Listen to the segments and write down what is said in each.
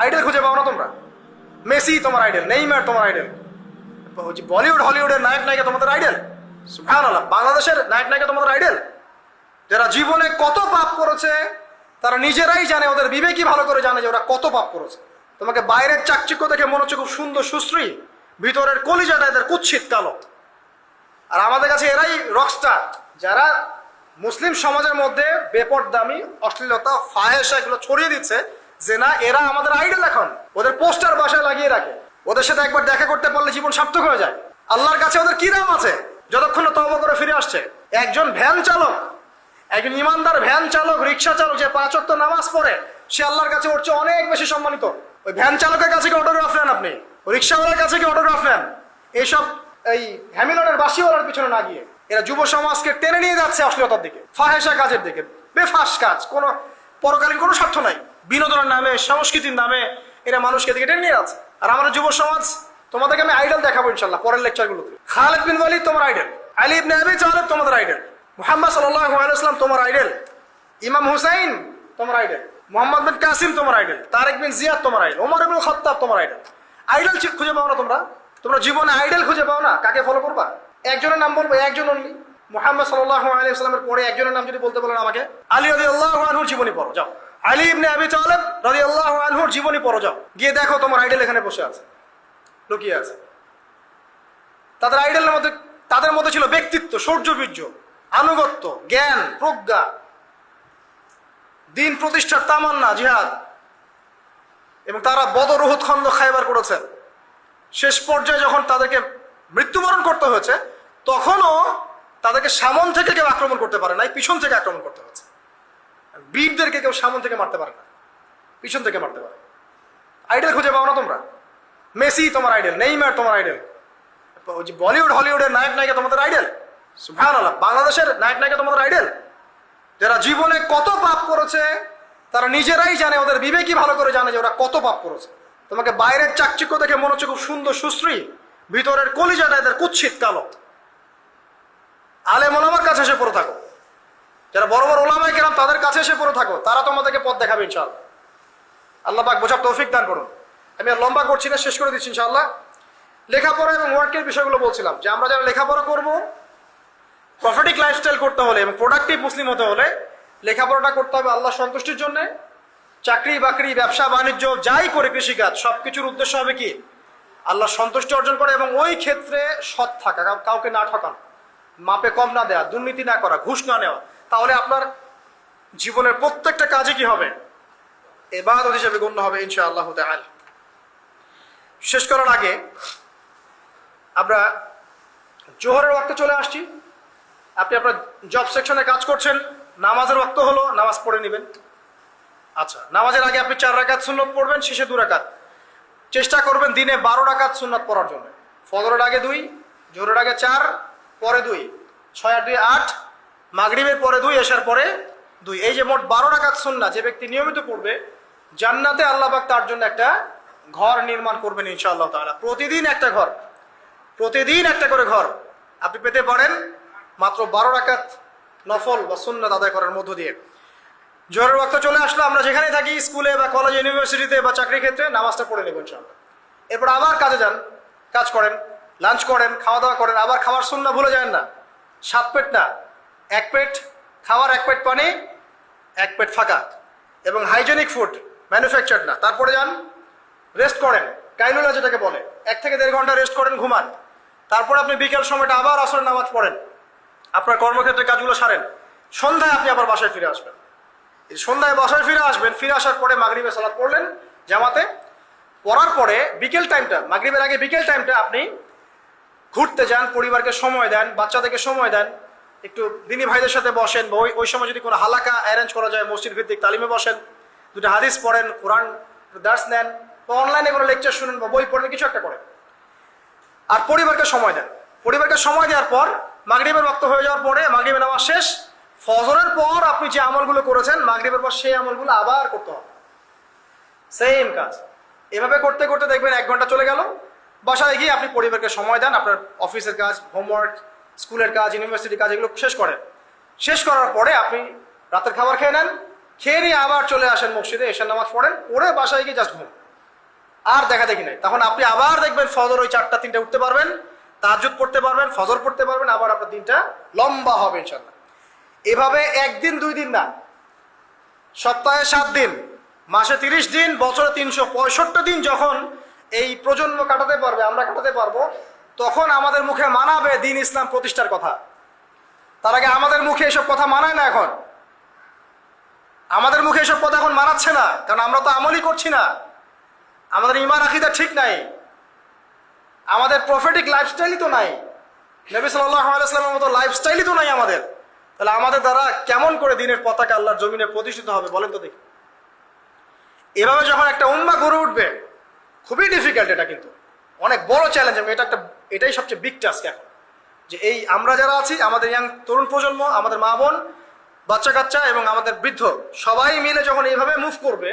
Idol খুঁজে পাও না তোমরা? মেসি তোমার আইডল, নেইমার তোমার আইডল, বলিউড হলিউডের নায়ক নায়িকা তোমাদের আইডল, সুবহানাল্লাহ, বাংলাদেশের নায়ক নায়িকা তোমাদের আইডল। যারা জীবনে কত পাপ করেছে তারা নিজেরাই জানে, ওদের বিবেকই ভালো করে জানে যে ওরা কত পাপ করেছে। তোমাকে বাইরের চাকচিক্য দেখে মনে হচ্ছে খুব সুন্দর সুশ্রী, ভিতরের কলিজাটা এদের কুৎসিত কালো। আর আমাদের কাছে এরাই রকস্টার, যারা মুসলিম সমাজের মধ্যে বেপরদামি, অশ্লীলতা, ফাহেসা এগুলো ছড়িয়ে দিচ্ছে, যে না এরা আমাদের আইডল। এখন ওদের পোস্টার বাসায় লাগিয়ে রাখে, ওদের সাথে একবার দেখা করতে পারলে জীবন সার্থক হয়ে যায়। আল্লাহর কাছে ওদের কি দাম আছে যতক্ষণ না তওবা করে ফিরে আসছে? একজন ভ্যান চালক, একজন ইমানদার ভ্যান চালক, রিক্সা চালক যে 5 ওয়াক্ত নামাজ পড়ে, সে আল্লাহর কাছে ওর চেয়ে অনেক বেশি সম্মানিত। ওই ভ্যান চালকের কাছে কি অটোগ্রাফ নেন আপনি? রিক্সাওয়ালার কাছে কি অটোগ্রাফ নেন? এইসব এই হ্যামিলনের বাসিওয়ালার পিছনে না গিয়ে এরা যুব সমাজকে টেনে নিয়ে যাচ্ছে অশ্লীলতার দিকে, ফাহেসা কাজের দিকে, বেফাস কাজ, কোনো পরকালীন কোনো স্বার্থ নাই, বিনোদনের নামে, সংস্কৃতির নামে এরা মানুষকে দিকে টেনে নিয়ে যাচ্ছে। আর আমাদের যুব সমাজ, তোমাদেরকে আমি আইডল দেখাবো ইনশাল্লাহ পরের লেকচারগুলোতে। খালিদ বিন ওয়ালিদ তোমার আইডল, আলী ইবনে আবি তালেব তোমাদের আইডল, মুহাম্মদ সাল্লাল্লাহু আলাইহি ওয়াসাল্লাম তোমার আইডল, ইমাম হুসাইন তোমার আইডল, মোহাম্মদ বিন কাসিম তোমার আইডল, তারেক বিন জিয়াদ তোমার আইডল, ওমর ইবনে খাত্তাব তোমার আইডল। আইডল খুঁজে পাও না তোমরা? তোমরা জীবনে আইডল খুঁজে পাও না? কাকে ফলো করবা? একজনের নাম বলবো, একজন অনলি, মুহাম্মদ সাল্লাল্লাহু আলাইহি ওয়াসাল্লামের পরে একজনের নাম যদি বলতে বলেন আমাকে, আলী রাদিয়াল্লাহু আনহুর জীবনী পড়ো যাও, আলী ইবনে আবি তালেব রাদিয়াল্লাহু আনহুর জীবনী পড়ো যাও, গিয়ে দেখো তোমার আইডল এখানে বসে আছে, লুকিয়ে আছে। তাদের আইডলের মধ্যে, তাদের মধ্যে ছিল ব্যক্তিত্ব, শৌর্যবীর্য, আনুগত্য, জ্ঞান, প্রজ্ঞা, দিন প্রতিষ্ঠার তামান্না, জিহাদ, এবং তারা বদর, উহুদ, খন্দক, খায়বার করেছেন। শেষ পর্যায়ে যখন তাদেরকে মৃত্যুবরণ করতে হয়েছে, তখনও তাদেরকে সামন থেকে কেউ আক্রমণ করতে পারে নাই, পিছন থেকে আক্রমণ করতে হয়েছে। বীরদেরকে কেউ সামন থেকে মারতে পারে না, পিছন থেকে মারতে পারে। আইডল খুঁজে পাও না তোমরা? মেসি তোমার আইডল, নেইমার তোমার আইডল, বলিউড হলিউডের নায়ক নায়িকা তোমাদের আইডল, সুবহানাল্লাহ, বাংলাদেশের নায়ক নায়িকা তোমাদের আইডল। যারা জীবনে কত পাপ করেছে তারা নিজেরাই জানে, ওদের বিবেকই ভালো করে জানে যে ওরা কত পাপ করেছে। তোমাকে বাইরের চাকচিক্য দেখে মনে হচ্ছে খুব সুন্দর সুশ্রী, ভিতরের কলিজাটা এদের কুৎসিত কালো। আলেম ওলামার কাছে এসে পড়ে থাকো, যারা বড় বড় ওলামায়ে কেরাম তাদের কাছে এসে পড়ে থাকো, তারা তোমাদেরকে পথ দেখাবে ইনশাআল্লাহ। আল্লাহ পাক বোঝার তৌফিক দান করুন। আমি আর লম্বা করছি না, শেষ করে দিচ্ছি ইনশাআল্লাহ। লেখাপড়া এবং ওয়ার্কের বিষয়গুলো বলছিলাম যে আমরা যারা লেখাপড়া করবো, প্রফিটিক লাইফস্টাইল করতে হলে এবং প্রোডাক্টিভ মুসলিম হতে হলে লেখাপড়াটা করতে হবে আল্লাহ সন্তুষ্টির জন্য। চাকরি বাকরি, ব্যবসা বাণিজ্য যাই করে, কৃষিকাজ, সবকিছুর উদ্দেশ্য হবে কি? আল্লাহ সন্তুষ্টি অর্জন করে, এবং ওই ক্ষেত্রে সৎ থাকা, কাউকে না ঠকানো, মাপে কম না দেওয়া, দুর্নীতি না করা, ঘুষ না নেওয়া। তাহলে আপনার জীবনের প্রত্যেকটা কাজে কি হবে? ইবাদত হিসেবে গণ্য হবে ইনশাআল্লাহ তাআলা। শেষ করার আগে আমরা জোহরের ওয়াক্তে চলে আসছি। আপনি আপনার জব সেকশনে কাজ করছেন, নামাজের ওয়াক্ত হলো, নামাজ পড়ে নেবেন। আচ্ছা, নামাজের আগে আপনি 4 রাকাত সুন্নত পড়বেন, শেষে 2 রাকাত। চেষ্টা করবেন দিনে 12 রাকাত সুন্নত পড়ার জন্য। ফজরের আগে 2, জোহরের আগে 4, পরে 2, 6 আর 2 8, মাগরিবের পরে 2, এশার পরে 2। এই যে মোট 12 রাকাত সুন্নাত যে ব্যক্তি নিয়মিত পড়বে, জান্নাতে আল্লাহ পাক তার জন্য একটা ঘর নির্মাণ করবেন ইনশাআল্লাহ তাআলা। প্রতিদিন একটা ঘর, প্রতিদিন একটা করে ঘর আপনি পেতে পারেন মাত্র 12 রাকাত নফল বা সুন্নাত আদায় করার মধ্য দিয়ে। জোহরের ওয়াক্ত চলে আসলো, আমরা যেখানে থাকি, স্কুলে বা কলেজে, ইউনিভার্সিটিতে বা চাকরির ক্ষেত্রে, নামাজটা পড়ে নেবেন ইনশাআল্লাহ। এরপর আবার কাজে যান, কাজ করেন, লাঞ্চ করেন, খাওয়া দাওয়া করেন, আবার খাবার সুন্নাহ ভুলে যান না। 7 পেট না, 1 পেট খাবার, 1 পেট পানি, 1 পেট ফাঁকা, এবং হাইজেনিক ফুড, ম্যানুফ্যাকচার্ড না। তারপরে যান, রেস্ট করেন, কাইলুলা যেটাকে বলে, 1 থেকে 1.5 ঘন্টা রেস্ট করেন, ঘুমান। তারপরে আপনি বিকেল সময়টা আবার আসরের নামাজ পড়েন, আপনার কর্মক্ষেত্রে কাজগুলো সারেন। সন্ধ্যায় আপনি আবার বাসায় ফিরে আসবেন। সন্ধ্যায় বাসায় ফিরে আসবেন, ফিরে আসার পরে মাগরিবের সালাত পড়লেন জামাতে। পড়ার পরে বিকেল টাইমটা, মাগরিবের আগে বিকেল টাইমটা আপনি ঘুরতে যান, পরিবারকে সময় দেন, বাচ্চাদেরকে সময় দেন, একটু দিনী ভাইদের সাথে বসেন, বা ওই সময় যদি কোনো হালাকা অ্যারেঞ্জ করা যায়, মসজিদ ভিত্তিক তালিমে বসেন, 2টা হাদিস পড়েন, কোরআন দার্স নেন, বা অনলাইনে কোনো লেকচার শুনেন, বা বই পড়েন, কিছু একটা করেন। আর পরিবারকে সময় দেন। পরিবারকে সময় দেওয়ার পর মাগরিবের ওয়াক্ত হয়ে যাওয়ার পরে, মাগরিবের নামাজ শেষ, ফজরের পর আপনি যে আমলগুলো করেছেন মাগরিবের পর, সেই আমলগুলো আবার করতে হবে, সেম কাজ। এভাবে করতে করতে দেখবেন 1 ঘন্টা চলে গেল। বাসায় গিয়ে আপনি পরিবারকে সময় দেন, আপনার অফিসের কাজ, হোমওয়ার্ক, স্কুলের কাজ, ইউনিভার্সিটির কাজ, এগুলো শেষ করেন। শেষ করার পরে আপনি রাতের খাবার খেয়ে নেন, খেয়ে নিয়ে আবার চলে আসেন মসজিদে, এশার নামাজ পড়েন, পড়ে বাসায় গিয়ে জাস্ট ঘুম। আর দেখা দেখি নাই। তখন আপনি আবার দেখবেন ফজর ওই 4টা 3টা উঠতে পারবেন, তাহাজ্জুদ পড়তে পারবেন, ফজর পড়তে পারবেন, আবার আপনার দিনটা লম্বা হবে ইনশাআল্লাহ। এভাবে একদিন 2 দিন না, সপ্তাহে 7 দিন, মাসে 30 দিন, বছরে 365 দিন যখন এই প্রজন্ম কাটাতে পারবে, আমরা কাটাতে পারবো, তখন আমাদের মুখে মানাবে দিন ইসলাম প্রতিষ্ঠার কথা। তার আগে আমাদের মুখে এসব কথা মানায় না। এখন আমাদের মুখে এসব কথা এখন মানাচ্ছে না, কারণ আমরা তো আমলই করছি না। আমাদের ঈমান আকীদা ঠিক নাই, আমাদের প্রফেটিক লাইফস্টাইলই তো নাই, নবী সাল্লাল্লাহু আলাইহি ওয়াসাল্লামের মতো লাইফস্টাইলই তো নাই আমাদের। তাহলে আমাদের দ্বারা কেমন করে দিনের পতাকা আল্লাহর জমিনে প্রতিষ্ঠিত হবে বলেন তো দেখি? এভাবে যখন একটা উম্মাহ গড়ে উঠবে, খুবই ডিফিকাল্ট, এটা কিন্তু অনেক বড় চ্যালেঞ্জ। এটাই সবচেয়ে বিগ টাস্ক এখন, যে এই আমরা যারা আছি, আমাদের ইয়াং তরুণ প্রজন্ম, আমাদের মা বোন, বাচ্চা কাচ্চা এবং আমাদের বৃদ্ধ, সবাই মিলে যখন এইভাবে মুভ করবে,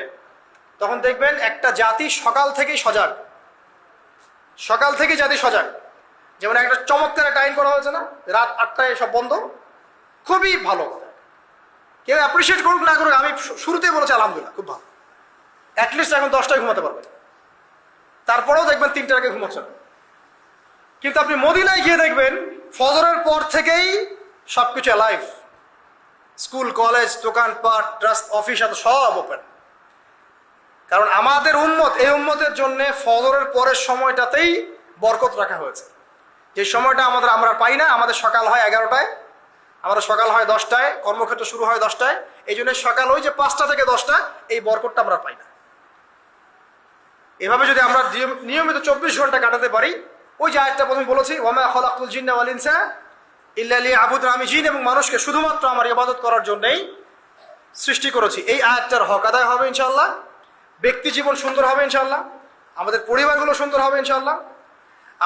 তখন দেখবেন একটা জাতি সকাল থেকেই সজাগ। সকাল থেকেই জাতি সজাগ। যেমন একটা চমৎকার একটা আইন করা হয়েছে না, রাত 8টায় সব বন্ধ, খুবই ভালো কথা। কেউ অ্যাপ্রিসিয়েট করুক না করুক, আমি শুরুতেই বলেছি আলহামদুলিল্লাহ, খুব ভালো। অ্যাটলিস্ট এখন 10টায় ঘুমাতে পারবে, তারপরেও দেখবেন 3টার আগে ঘুমাচ্ছেন। কিন্তু আপনি মদিনায় গিয়ে দেখবেন ফজরের পর থেকেই সবকিছু লাইভ, স্কুল, কলেজ, দোকানপাট, অফিস সব ওপেন। কারণ আমাদের উম্মত, এই উম্মতের জন্য ফজরের পরের সময়টাতেই বরকত রাখা হয়েছে। যে সময়টা আমরা পাই না। আমাদের সকাল হয় 11টায়, আমাদের সকাল হয় 10টায়, কর্মক্ষেত্র শুরু হয় 10টায়। এই জন্য সকাল ওই যে 5টা থেকে 10টা, এই বরকতটা আমরা পাই না। এভাবে যদি আমরা নিয়মিত 24 ঘন্টা কাটাতে পারি, ওই যে আয়াতটা প্রথমে বলেছি, ওয়ামা খালাকতুল জিন্না ওয়াল ইনসা ইল্লা লিয়াবুদুন, আমি জিন এবং মানুষকে শুধুমাত্র আমার ইবাদত করার জন্যই সৃষ্টি করেছি। এই আয়াতটার হক আদায় হবে ইনশাআল্লাহ। ব্যক্তি জীবন সুন্দর হবে ইনশাআল্লাহ, আমাদের পরিবারগুলো সুন্দর হবে ইনশাআল্লাহ,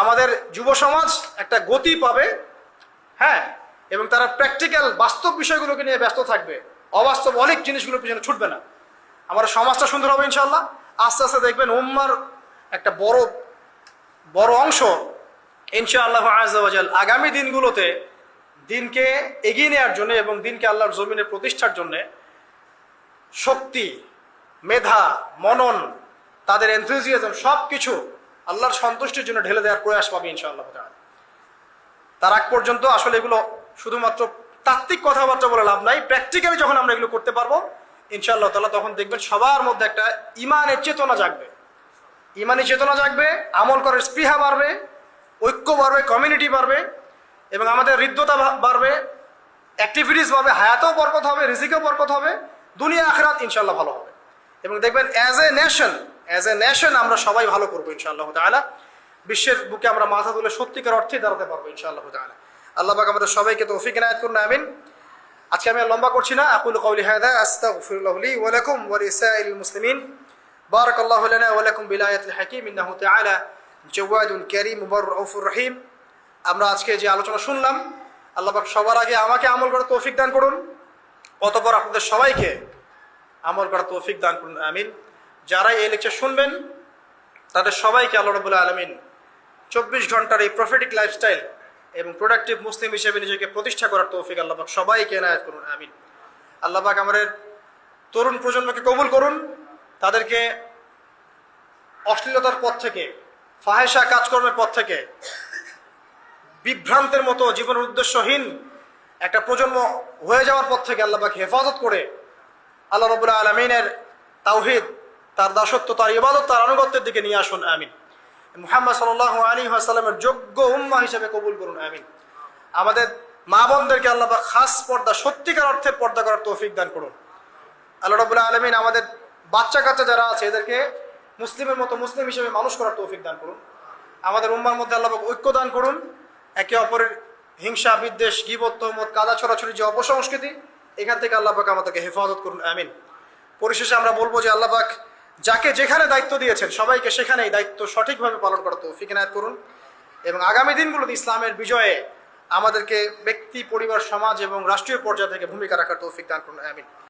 আমাদের যুব সমাজ একটা গতি পাবে, হ্যাঁ, এবং তারা প্র্যাকটিক্যাল বাস্তব বিষয়গুলোকে নিয়ে ব্যস্ত থাকবে, অবাস্তব অনেক জিনিসগুলোর পিছনে ছুটবে না। আমাদের সমাজটা সুন্দর হবে ইনশাআল্লাহ। আস্তে আস্তে দেখবেন উম্মার একটা বড় অংশ ইনশাআল্লাহ আযজা ওয়া জাল আগামী দিনগুলোতে দিনকে এগিয়ে নেওয়ার জন্য এবং দিনকে আল্লাহর জমিনে প্রতিষ্ঠার জন্য শক্তি, মেধা, মনন, তাদের এনথুজিয়াজম সব কিছু আল্লাহর সন্তুষ্টির জন্য ঢেলে দেওয়ার প্রয়াস পাবে ইনশাআল্লাহ তাআলা। তার আগ পর্যন্ত আসলে এগুলো শুধুমাত্র তাত্ত্বিক কথাবার্তা বলে লাভ নাই। প্র্যাকটিক্যালি যখন আমরা এগুলো করতে পারবো ইনশাআল্লাহ তাআলা, তখন দেখবেন সবার মধ্যে একটা ইমানের চেতনা জাগবে, ইমানি চেতনা জাগবে, আমল করার স্পৃহা বাড়বে, ঐক্য বাড়বে, কমিউনিটি বাড়বে, এবং আমাদের হৃদ্যতা বাড়বে, অ্যাক্টিভিটিস বাড়বে, হায়াতেও বরকত হবে, রিজিকেও বরকত হবে, দুনিয়া আখিরাত ইনশাআল্লাহ ভালো হবে। এবং দেখবেন অ্যাজ এ নেশন আমরা সবাই ভালো করবো ইনশাআল্লাহ তাআলা। বিশ্বের বুকে আমরা মাথা তুলে সত্যিকার অর্থে দাঁড়াতে পারবো ইনশাআল্লাহ তাআলা। আল্লাহ পাক আমাদের সবাইকে তৌফিক ইনায়াত করুন, আমিন। আজকে আমি আর লম্বা করছি না। আকুলু কওলি হাযা আস্তাগফিরুল্লাহ লি ওয়া লাকুম ওয়া লিসাইরিল মুসলিমিন। বারাকাল্লাহু লানা ওয়া লাকুম বিল আয়াতিল হাকীম ইন্নাহু তাআলা জাওয়াদুন কারীম মুবাররাউফুর রহিম। আমরা আজকে যে আলোচনা শুনলাম, আল্লাহ পাক সবার আগে আমাকে আমল করার তৌফিক দান করুন, অতঃপর আপনাদের সবাইকে আমল করার তৌফিক দান করুন, আমিন। যারা এই লেকচার শুনবেন তাদের সবাইকে আল্লাহ রাব্বুল আলামিন 24 ঘন্টার এই প্রফেটিক লাইফস্টাইল এবং প্রোডাক্টিভ মুসলিম হিসেবে নিজেকে প্রতিষ্ঠা করার তৌফিক আল্লাহ পাক সবাইকে এনায়েত করুন, আমিন। আল্লাহ পাক আমাদের তরুণ প্রজন্মকে কবুল করুন, তাদেরকে অশ্লীলতার পথ থেকে, ফাহেসা কাজকর্মের পথ থেকে, বিভ্রান্তের মতো জীবনের উদ্দেশ্যহীন একটা প্রজন্ম হয়ে যাওয়ার পথ থেকে আল্লাহ পাক হেফাজত করে আল্লাহ রাব্বুল আলামিনের তাওহীদ, তার দাসত্ব, তার ইবাদত, তার আনুগত্যের দিকে নিয়ে আসুন, আমিন। মুহাম্মদ সাল্লাল্লাহু আলাইহি ওয়াসাল্লামের যোগ্য উম্মাহ হিসেবে কবুল করুন, আমিন। আমাদের মা বোনদেরকে আল্লাহ পাক খাস পর্দা, সত্যিকার অর্থে পর্দা করার তৌফিক দান করুন। আল্লাহ রাব্বুল আলামিন আমাদের বাচ্চা কাচ্চা যারা আছে এদেরকে মুসলিমের মতো মুসলিম হিসেবে মানুষ করার তৌফিক দান করুন। আমাদের উম্মার মধ্যে আল্লাহ পাক ঐক্য দান করুন। একে অপরের হিংসা, বিদ্বেষ, গীবত, তহমত, কাদা ছড়াছড়ি যে অপসংস্কৃতি, এখান থেকে আল্লাহ পাক আমাদেরকে হেফাজত করুন, আমিন। পরিশেষে আমরা বলবো যে আল্লাহ পাক যাকে যেখানে দায়িত্ব দিয়েছেন সবাইকে সেখানেই দায়িত্ব সঠিকভাবে পালন করার তৌফিক ইনায়াত করুন, এবং আগামী দিনগুলোতে ইসলামের বিজয়ে আমাদেরকে ব্যক্তি, পরিবার, সমাজ এবং রাষ্ট্রীয় পর্যায় থেকে ভূমিকা রাখার তৌফিক দান করুন, আমিন।